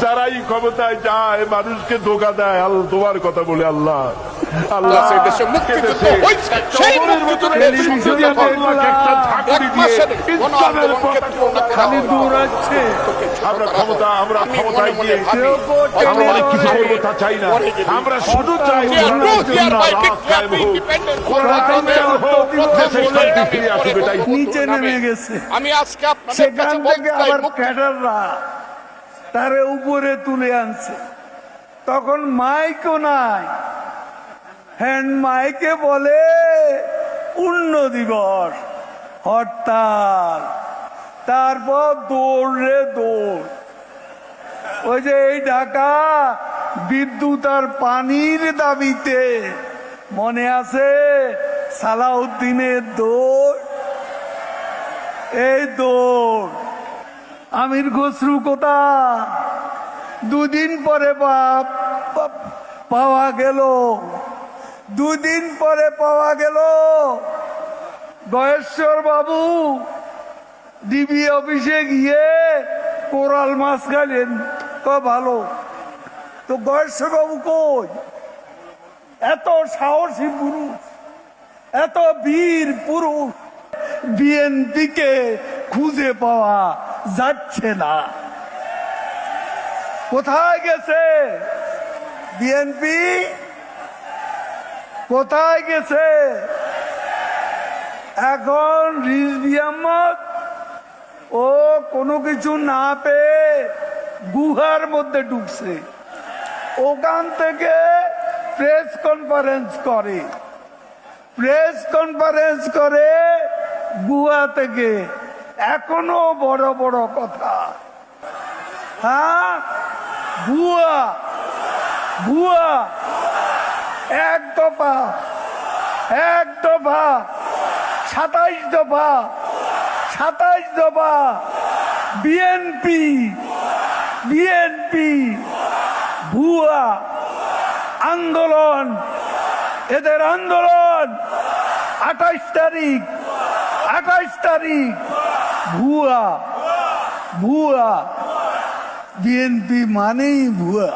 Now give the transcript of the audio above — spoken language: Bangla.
যারাই ক্ষমতায় যায় মানুষকে ধোকা দেয়, তোমার কথা বলে আল্লাহ আল্লাহ খালি দৌড়াচ্ছে। আমরা ক্ষমতা, আমরা ক্ষমতায় গিয়ে আমরা অনেক কিছু করবো তা চাই না, আমরা শুধু চাই নিচে নেমে গেছে। আমি আজকে সেখান থেকে আবার ক্যাডাররা তারে উপরে তুলে আনছে। তখন মাইকও নাই, হ্যান্ড মাইকে বলে পূর্ণ দিবস, হরতাল, তারপর দৌড় রে দৌড়। ওই যে এই ঢাকা বিদ্যুৎ আর পানির দাবিতে মনে আছে সালাউদ্দিনের দৌড়, এই দৌড়। আমির খসরু কোথা, দুদিন পরে পাওয়া গেল, দুদিন পরে পাওয়া গেল। গয়েশ্বর বাবু ডিবি অফিসে গিয়ে কোরাল মাছ খাইলেন, ভালো তো। গয়েশ্বর বাবু কই? এত সাহসী পুরুষ, এত বীর পুরুষ বিএনপিকে খুঁজে পাওয়া যাচ্ছে না। কোথায় গেছে বিএনপি? কোথায় গেছে? এখন রিজভী আহমদ ও কোনো কিছু না পেয়ে গুহার মধ্যে ঢুকছে, ওখান থেকে প্রেস কনফারেন্স করে, প্রেস কনফারেন্স করে গুহা থেকে। এখনো বড় বড় কথা। হ্যাঁ, ভুয়া ভুয়া, এক দফা, এক দফা, 27 দফা, 27 দফা। বিএনপি বিএনপি ভুয়া আন্দোলন, এদের আন্দোলন 28 তারিখ, 28 তারিখ। ভুয়া ভুয়া, বিএনপি মানেই ভুয়া।